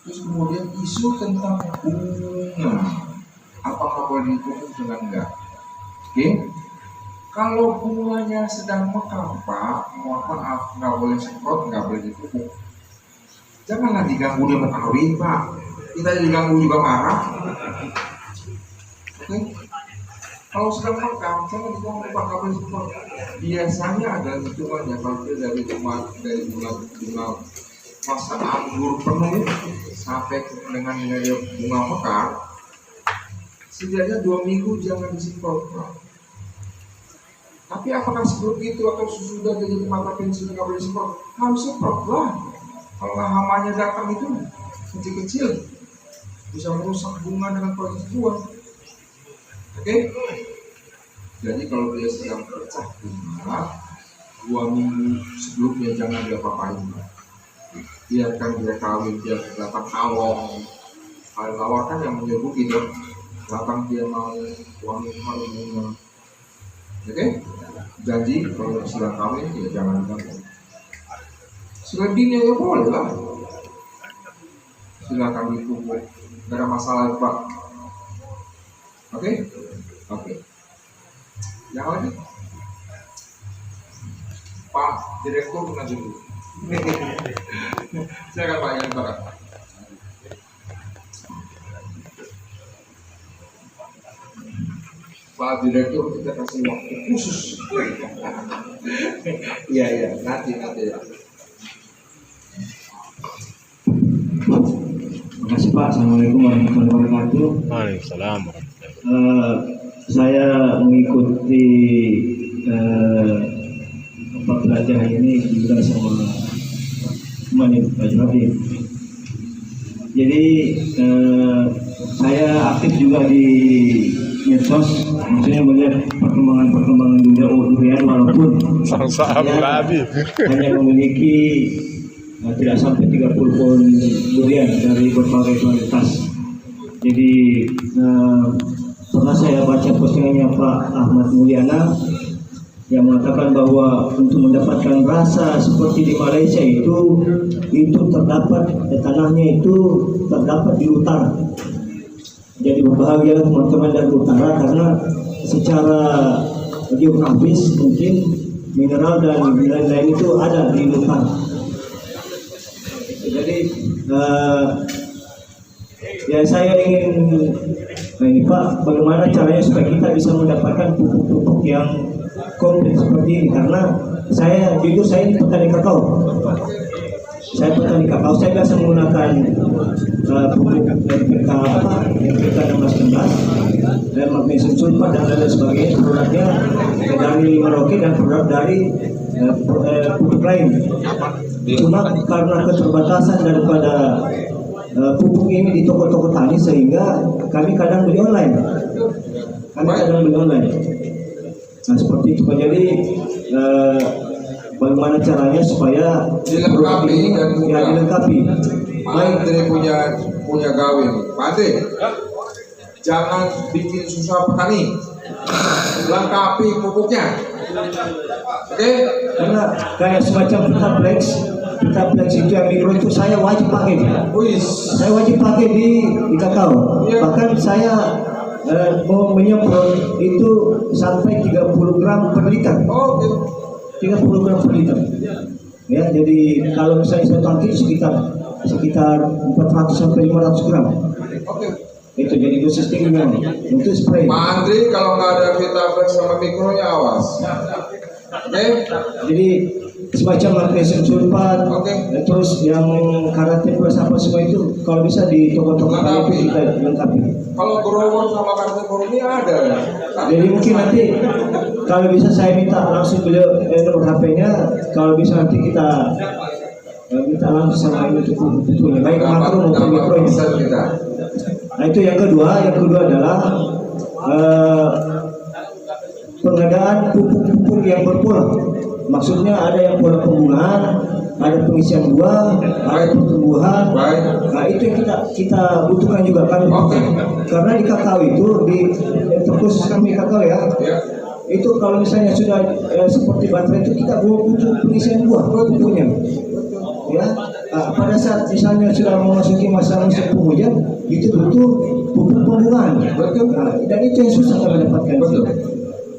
Terus kemudian isu tentang bunga, apakah boleh dipupuk dengan enggak? Oke, kalau bunganya sedang mekar Pak, mohon maaf, nggak boleh semprot, nggak boleh dipupuk. Janganlah diganggu dia mengkawin Pak, kita diganggu juga marah. Oke, kalau sedang mekar, jangan diganggu Pak, nggak boleh semprot. Biasanya ada hitungannya kalau dari bunga masa anggur penuh sampai dengan bunga mekar, setidaknya 2 minggu jangan disemprot Pak. Tapi apakah sebelum itu atau sesudah jadi mata pensiun nggak boleh semprot? Harus semprot lah. Kalau nggak hamanya datang itu kecil-kecil bisa merusak bunga dengan kualitas buah. Oke? Jadi kalau dia sedang pecah bunga, 2 minggu sebelumnya jangan diapa-apain. Biarkan dia kawin, dia datang awal. Awal kan yang menyebut gitu, datang dia mau wangi harum bunga. Oke? Janji kalau sudah kawin ya jangan diganggu. Selebihnya ya boleh lah. Silakan dipupuk, tidak ada masalah Pak. Oke? Oke. Yang lagi? Pak Direktur pernah dulu. Silakan Pak yang barat. Pak Direktur kita kasih waktu khusus. Iya, nanti ya. Terima kasih Pak. Assalamualaikum warahmatullahi wabarakatuh. Waalaikumsalam. Saya mengikuti pelajaran ini juga sama teman Pak Jody. Jadi saya aktif juga di medsos, maksudnya melihat perkembangan dunia durian walaupun saya hanya memiliki tidak sampai 30 pohon durian dari berbagai kualitas. Jadi pernah saya baca postingannya Pak Ahmad Mulyana yang mengatakan bahwa untuk mendapatkan rasa seperti di Malaysia itu terdapat tanahnya itu terdapat di utara. Jadi berbahagia teman-teman dari utara karena secara geografis mungkin mineral dan lain-lain itu ada di utara. Jadi ya saya ingin ini Pak, bagaimana caranya supaya kita bisa mendapatkan pupuk-pupuk yang komplit seperti ini, karena saya jujur saya ini petani kakao. Saya petani kakao, saya biasa menggunakan pupuk NPK 16 dan magnesium sulfat dan lain sebagainya. Produknya dari Merauke dan produk dari pupuk lain. Cuma karena keterbatasan daripada pupuk ini di toko-toko tani sehingga kami kadang beli online. Nah seperti itu Pak. Jadi bagaimana caranya supaya dilengkapi dan dilengkapi. Baik dari punya gawe Pak Ade, jangan bikin susah petani, lengkapi pupuknya. Oke? Karena kayak semacam Vitaplex itu yang mikro itu saya wajib pakai. Saya wajib pakai di kakao. Bahkan saya mau menyemprot itu sampai 30 gram per liter. 30 gram per liter. Ya, jadi kalau misalnya saya tangki sekitar 400 sampai 500 gram. Itu jadi dosis tingginya untuk spray. Pak Andri kalau nggak ada Vitaplex sama mikronya awas. Jadi semacam magnesium sulfat, terus yang karatin plus apa semua itu kalau bisa di toko-toko itu kita lengkapi. Kalau growon sama karatin ini ada. Jadi mungkin nanti kalau bisa saya minta langsung beliau nomor HP-nya, kalau bisa nanti kita minta langsung sama ini untuk baik makro maupun mikro ini. Nah itu yang kedua adalah pengadaan pupuk-pupuk yang berpola. Maksudnya ada yang pola pembungaan, ada pengisian buah, ada pertumbuhan. Nah itu yang kita butuhkan juga kan. Karena di kakao itu terkhusus kami kakao ya. Itu kalau misalnya sudah seperti baterai itu kita butuh pengisian buah pupuknya. Ya, pada saat misalnya sudah memasuki masa musim penghujan itu butuh pupuk pembuangan. Betul. Dan itu yang susah kami dapatkan. Betul.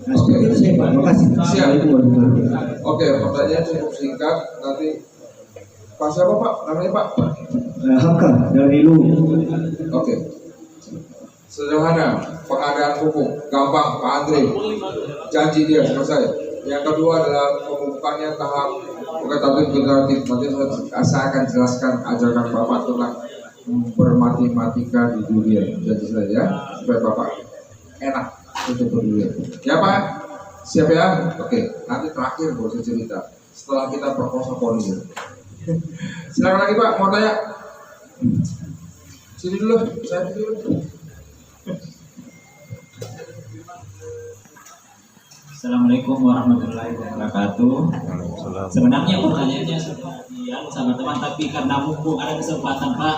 Nah, seperti itu saya Pak. Terima kasih. Assalamualaikum warahmatullahi wabarakatuh. Oke, pertanyaan cukup singkat. Nanti Pak siapa Pak? Namanya Pak? Hamka dari Lu. Oke. Sederhana, pengadaan pupuk, gampang, Pak Andre. Janji dia selesai. Yang kedua adalah pemupukannya tahap pengetahuan generatif. Nanti saya akan jelaskan ajarkan Bapak tentang bermatematika di dunia. Jadi saya ya, supaya Bapak enak untuk berdua. Ya Pak, siap ya? Oke, nanti terakhir baru saya cerita. Setelah kita proposal polisi. Silakan lagi Pak, mau tanya? Sini dulu, saya dulu. Assalamualaikum warahmatullahi wabarakatuh. Sebenarnya pertanyaannya seperti yang sama teman, tapi karena mumpung ada kesempatan Pak,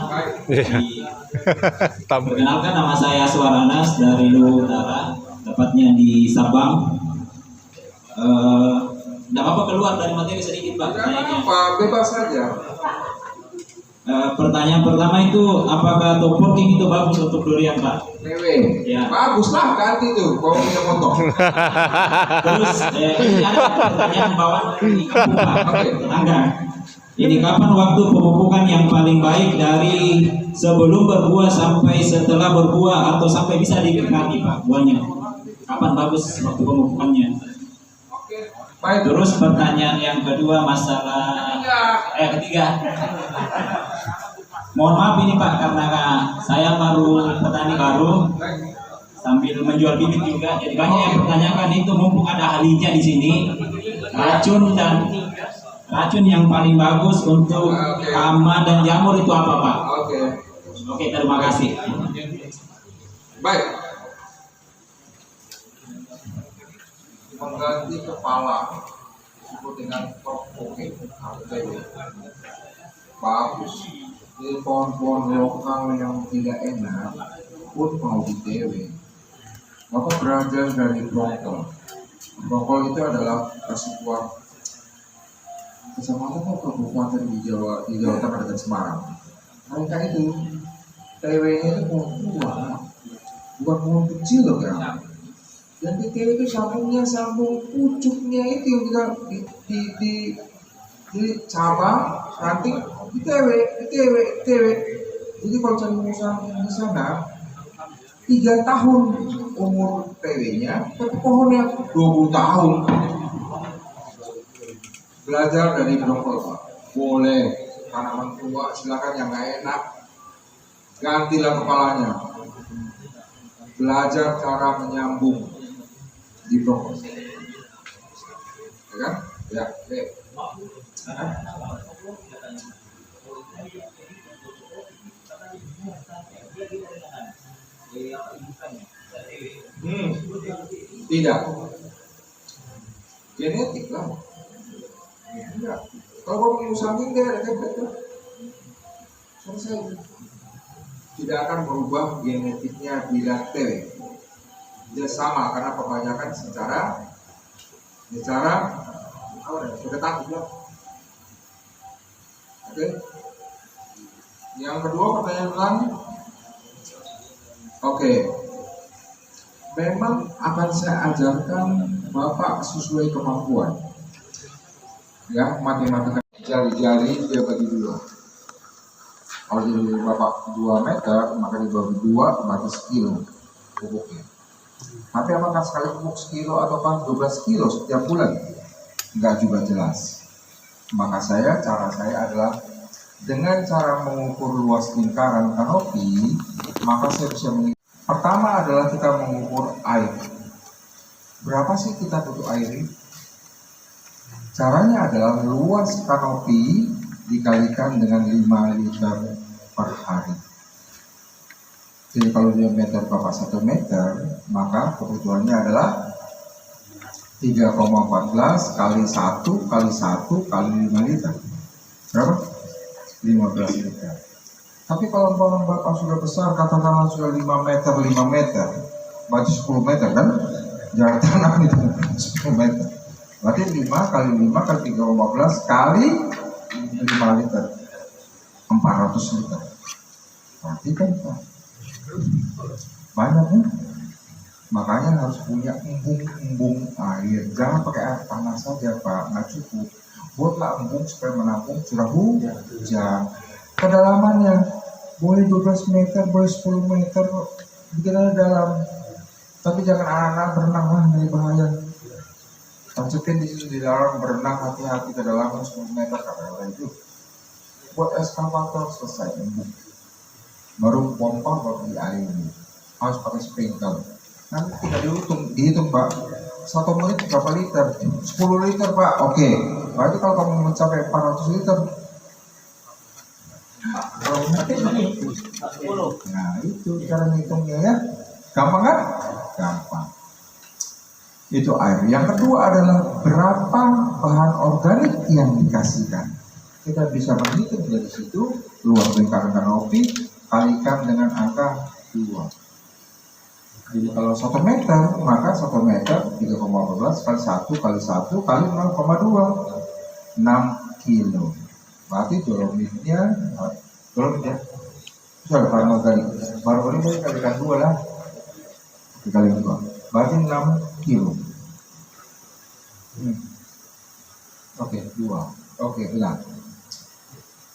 perkenalkan nama saya Suaranas dari Luwu Utara, tepatnya di Sabang. Tidak apa-apa keluar dari materi sedikit Pak. Tidak apa, bebas saja. Pertanyaan pertama itu, apakah top working itu bagus untuk durian Pak? Newe, Ya. bagus lah ganti tuh, kalau punya motor. Terus ini ada pertanyaan bawaan dari Ibu Pak, tetangga. Ini kapan waktu pemupukan yang paling baik dari sebelum berbuah sampai setelah berbuah atau sampai bisa dinikmati Pak buahnya? Kapan bagus waktu pemupukannya? Oke, baik. Terus pertanyaan yang kedua masalah ketiga. Mohon maaf ini Pak karena saya baru petani baru sambil menjual bibit juga. Jadi banyak yang bertanyakan itu mumpung ada ahlinya di sini. Racun yang paling bagus untuk hama dan jamur itu apa Pak? Oke, terima kasih. Baik. Mengganti kepala disebut dengan top working atau bagus. Di pohon-pohon lokal yang tidak enak pun mau di-TW. Bapak belajar dari Brongkol. Brongkol itu adalah sebuah kecamatan atau kabupaten di Jawa Tengah dan Semarang. Mereka itu TW-nya itu pohon tua, bukan pohon kecil loh kan. Dan di TW itu sambung pucuknya itu yang kita di cabang ranting di TW. Jadi kalau cari musang di sana 3 tahun umur TW-nya, tapi pohonnya 20 tahun. Belajar dari Brongkol Pak. Boleh tanaman tua, silakan yang nggak enak gantilah kepalanya. Belajar cara menyambung di Brongkol. Ya kan? Ya, oke. Tidak. Genetik lah. Enggak. Kalau kamu menyusahkan dia ada efek. Selesai. Tidak akan berubah genetiknya bila TW. Dia sama karena kebanyakan secara sudah takut lah. Oke. Yang kedua pertanyaan ulang. Oke. Memang akan saya ajarkan Bapak sesuai kemampuan. Ya, matematika jari-jari dia bagi 2. Kalau jadi Bapak 2 meter, maka dibagi 2 berarti sekilo pupuknya. Tapi apakah sekali pupuk sekilo ataukah 12 kilo setiap bulan? Enggak juga jelas. Maka cara saya adalah dengan cara mengukur luas lingkaran kanopi, maka saya bisa mengukur. Pertama adalah kita mengukur air. Berapa sih kita butuh air? Caranya adalah luas kanopi dikalikan dengan 5 liter per hari. Jadi kalau diameter Bapak 1 meter, maka kebutuhannya adalah 3,14 kali 1 kali 1 kali 5 liter. Berapa? 15 liter. Tapi kalau pohon Bapak sudah besar, katakanlah sudah 5 meter, berarti 10 meter kan? Jarak tanam itu 10 meter. Berarti 5 kali 5 kali 3,14 kali 5 liter. 400 liter. Perhatikan Pak, banyak ya. Makanya harus punya embung-embung air. Jangan pakai air tanah saja Pak, nggak cukup. Buatlah embung supaya menampung curah hujan. Kedalamannya boleh 12 meter, boleh 10 meter, bikin aja dalam. Tapi jangan anak-anak berenang lah, dari bahaya. Tancetin di situ di dalam berenang, hati-hati kedalaman 10 meter kata itu. Buat eskavator selesai embung. Baru pompa baru di air. Harus pakai sprinkler. Nanti kita dihitung Pak. 1 menit berapa liter? 10 liter Pak. Oke. Berarti kalau kamu mencapai 400 liter. Nah itu cara ngitungnya ya. Gampang kan? Gampang. Itu air. Yang kedua adalah berapa bahan organik yang dikasihkan. Kita bisa menghitung dari situ luas lingkaran kanopi kalikan dengan angka 2. Jadi kalau 1 meter maka 1 meter 3,14 kali 1 kali 1 kali 0,2 6 kilo. Berarti dolomitnya itu ada bahan organik. Bahan organik kalikan 2 lah. Dikali 2 berarti 6 kilo. Oke, 2. Oke, benar.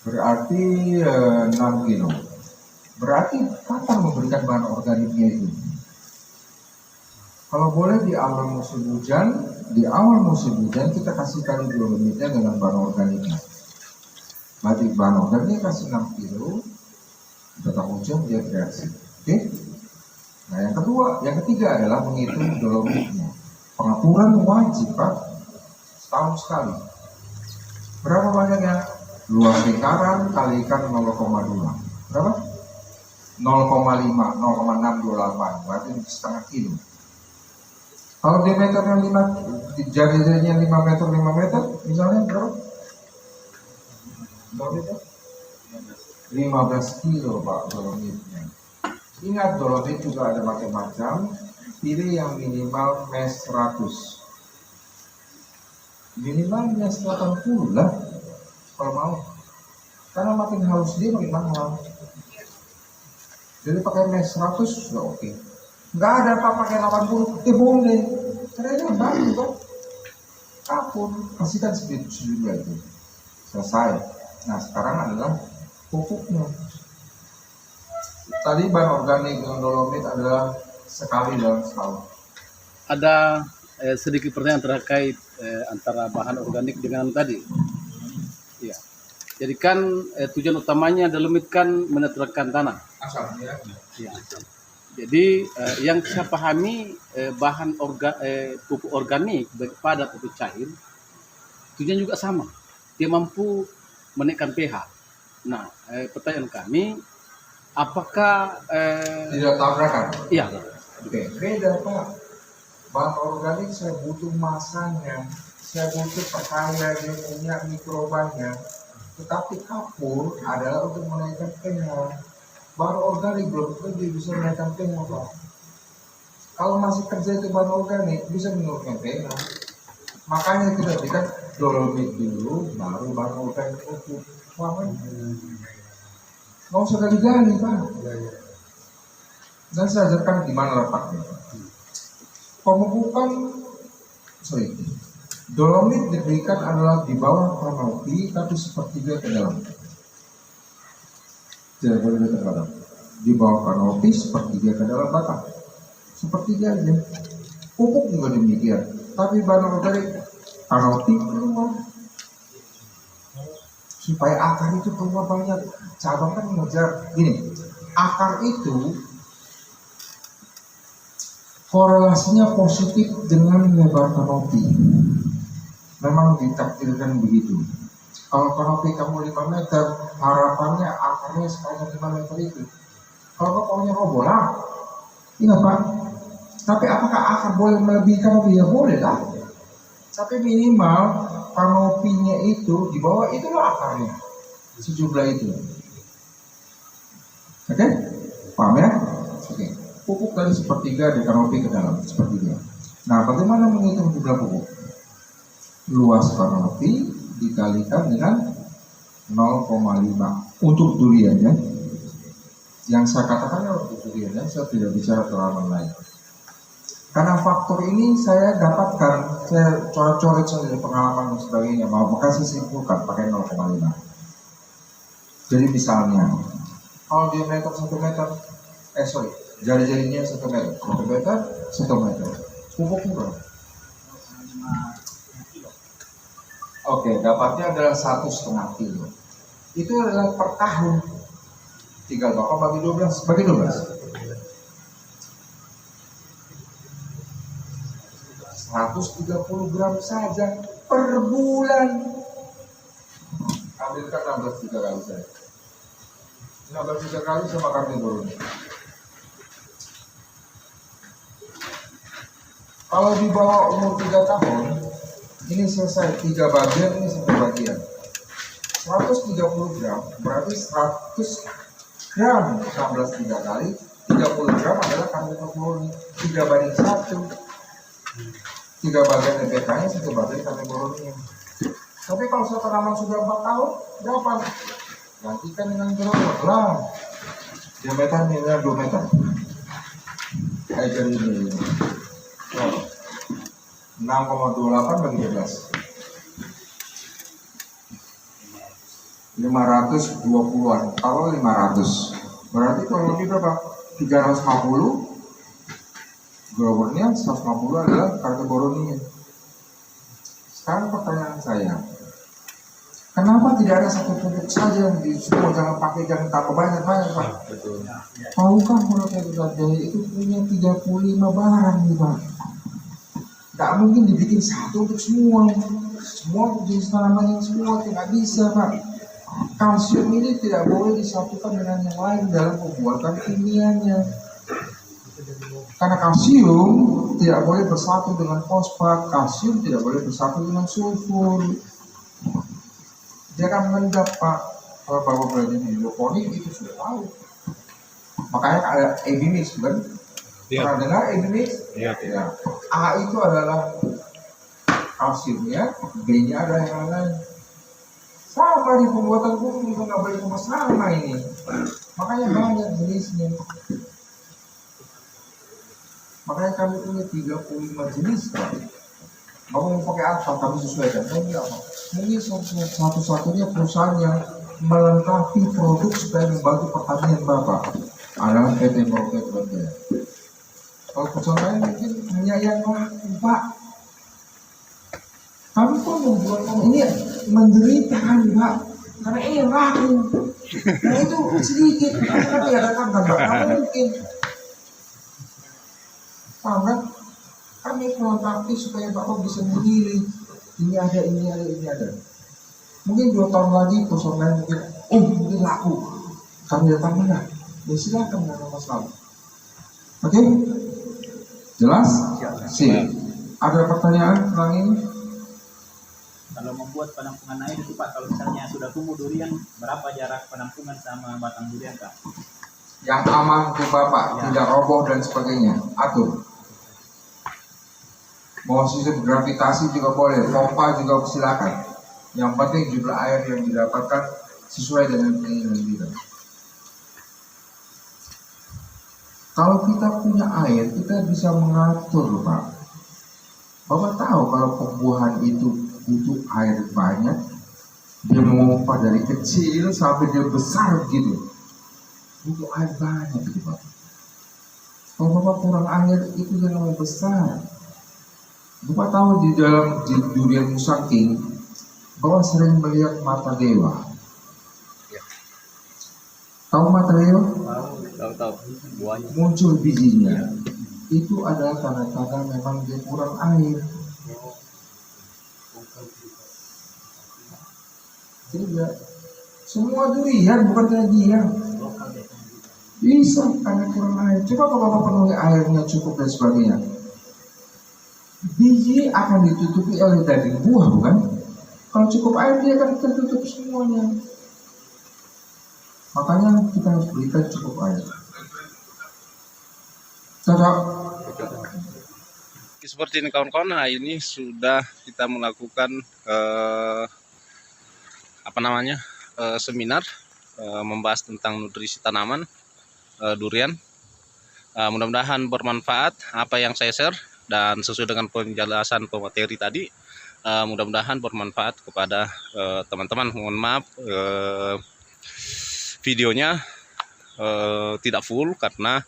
Berarti 6 kilo. Berarti kapan memberikan bahan organiknya itu? Kalau boleh di awal musim hujan kita kasihkan dolomitnya dengan bahan organiknya. Berarti bahan organiknya kasih 6 kilo, datang hujan dia bereaksi. Oke? Nah yang ketiga adalah menghitung dolomitnya. Pengaturan wajib Pak, setahun sekali. Berapa banyaknya? Luas lingkaran kalikan 0,2. Berapa? 0,5, 0,628. Berarti setengah kilo. Kalau diameternya 5, jari-jarinya 5 meter, misalnya berapa? Berapa itu? 15 kilo Pak dolomitnya. Ingat dolomit juga ada macam-macam. Pilih yang minimal mes 100. Minimal mes 80 lah kalau mau. Karena makin halus dia makin mahal. Jadi pakai mes 100 sudah oke. Nggak ada apa pakai 80, boleh. Karena ini bagus kan. Kapur, kasihkan sejumlah itu. Selesai. Nah sekarang adalah pupuknya. Tadi bahan organik dengan dolomit adalah sekali dalam setahun. Ada sedikit pertanyaan terkait antara bahan organik dengan tadi. Ya. Jadi kan tujuan utamanya dolomit kan menetralkan tanah. Asalnya. Ya. Jadi yang saya pahami bahan pupuk organik baik padat atau cair tujuan juga sama. Dia mampu menaikkan pH. Nah, pertanyaan kami, apakah tidak tabrakan? Iya. Oke, beda Pak. Bahan organik saya butuh masanya, saya butuh perkaya dia punya mikrobanya. Tetapi kapur adalah untuk menaikkan pH. Bahan organik belum tentu dia bisa menaikkan pH Pak. Kalau masih kerja itu bahan organik bisa menurunkan pH. Makanya kita berikan dolomit dulu, baru bahan organik pupuk. Paham? Nggak usah gali-gali Pak. Dan saya ajarkan gimana letaknya. Pemupukan, dolomit diberikan adalah di bawah kanopi tapi sepertiga ke dalam. Tidak boleh ke dalam. Di bawah kanopi sepertiga ke dalam batang. Sepertiga aja. Pupuk juga demikian. Tapi bahan organik kanopi keluar. Supaya akar itu keluar banyak. Cabang kan mengejar gini. Akar itu korelasinya positif dengan lebar kanopi. Memang ditakdirkan begitu. Kalau kanopi kamu 5 meter, harapannya akarnya sepanjang 5 meter itu. Kalau kau maunya roboh lah, ingat Pak. Tapi apakah akar boleh melebihi kanopi? Ya boleh lah. Tapi minimal kanopinya itu di bawah itulah akarnya. Sejumlah itu. Oke? Paham ya? Oke. Pupuk dari sepertiga dari kanopi ke dalam sepertiga. Nah, bagaimana menghitung jumlah pupuk? Luas kanopi dikalikan dengan 0,5 untuk durian ya. Yang saya katakan untuk durian ya, saya tidak bicara tanaman lain. Karena faktor ini saya dapatkan, saya coret-coret saja pengalaman dan sebagainya, maka saya simpulkan pakai 0,5. Jadi misalnya, kalau diameter 1 meter, jari-jarinya 1 meter, 1 meter, 1 meter, pupuknya berapa? Oke, dapatnya adalah 1,5 kilo. Itu adalah per tahun. Tinggal Bapak bagi 12, bagi 12. 130 gram saja per bulan. Ambilkan 16 3 kali saya. 16 3 kali sama kami turun. Kalau di bawah umur 3 tahun, ini selesai 3 bagian, ini 1 bagian. 130 gram berarti 100 gram 16 3 kali, 30 gram adalah kandungan murni 3:1. 3 bagian NPK-nya, 1 bagian kategorinya. Tapi kalau tanaman sudah 4 tahun, berapa? Gantikan dengan berapa? Lah, diameternya 2 meter. Kayak jadi ini. 6,28 bagi 12. 520-an. Kalau 500, berarti kalau ini berapa? 350. Growernya 150 adalah kategorinya. Sekarang pertanyaan saya, kenapa tidak ada satu pupuk saja yang semua jangan pakai, jangan tambah banyak-banyak Pak? Tahukah kalau Jaya itu punya 35 barang nih Pak? Tidak mungkin dibikin satu untuk semua jenis tanaman yang semua tidak bisa Pak. Kalsium ini tidak boleh disatukan dengan yang lain dalam pembuatan kimianya. Karena kalsium tidak boleh bersatu dengan fosfat, kalsium tidak boleh bersatu dengan sulfur. Dia akan mengendap Pak. Kalau Bapak belajar hidroponik itu sudah tahu. Makanya ada AB mix kan? Pernah dengar AB mix? Iya. Ya. A itu adalah kalsiumnya, B-nya adalah yang lain. Sama di pembuatan pupuk juga nggak boleh cuma sama ini. Makanya banyak jenisnya. Makanya kami punya 35 jenis Pak. Bapak mau pakai apa? Kami sesuaikan. Mungkin satu-satunya perusahaan yang melengkapi produk supaya membantu pertanian Bapak adalah PT Morpet Bandaya. Kalau perusahaan lain mungkin hanya yang laku Pak. Kami pun membuat ini menderita kan Pak. Karena ini laku. Nah itu sedikit. Kan tidak ada kan Pak. Mungkin. Karena kami melengkapi supaya Bapak bisa memilih ini ada. Mungkin 2 tahun lagi perusahaan lain mungkin laku. Kami datang mana? Ya silakan, nggak ada masalah. Oke? Jelas? Sip. Ada pertanyaan tentang ini? Kalau membuat penampungan air itu Pak, kalau misalnya sudah tumbuh durian, berapa jarak penampungan sama batang durian Pak? Yang aman untuk Bapak, tidak roboh dan sebagainya. Atur. Mau sistem gravitasi juga boleh, pompa juga silakan. Yang penting jumlah air yang didapatkan sesuai dengan keinginan kita. Kalau kita punya air, kita bisa mengatur Pak. Bapak tahu kalau pembuahan itu butuh air banyak, dia memompa dari kecil sampai dia besar gitu, butuh air banyak gitu Pak. Kalau Bapak kurang air, itu jangan mau besar. Bapak tahu di dalam durian musangking, Bapak sering melihat mata dewa. Tahu mata dewa? Tahu. Buahnya. Muncul bijinya. Itu adalah tanda-tanda memang dia kurang air. Tidak. Semua durian bukan hanya dia. Bisa karena kurang air. Coba kalau Bapak penuhi airnya cukup dan sebagainya. Biji akan ditutupi oleh daging buah, bukan? Kalau cukup air dia akan tertutup semuanya. Makanya kita harus berikan cukup air. Cocok? Seperti ini kawan-kawan, nah ini sudah kita melakukan seminar membahas tentang nutrisi tanaman durian. Mudah-mudahan bermanfaat apa yang saya share, dan sesuai dengan penjelasan pemateri tadi, mudah-mudahan bermanfaat kepada teman-teman. Mohon maaf videonya tidak full karena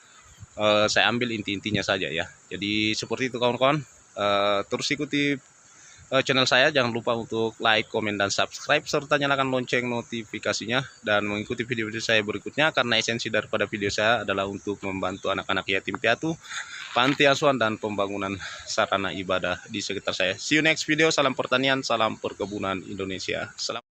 saya ambil inti-intinya saja ya. Jadi seperti itu kawan-kawan. Terus ikuti channel saya, jangan lupa untuk like, komen, dan subscribe, serta nyalakan lonceng notifikasinya, dan mengikuti video-video saya berikutnya, karena esensi daripada video saya adalah untuk membantu anak-anak yatim piatu, panti asuhan, dan pembangunan sarana ibadah di sekitar saya. See you next video. Salam pertanian, salam perkebunan Indonesia. Salam.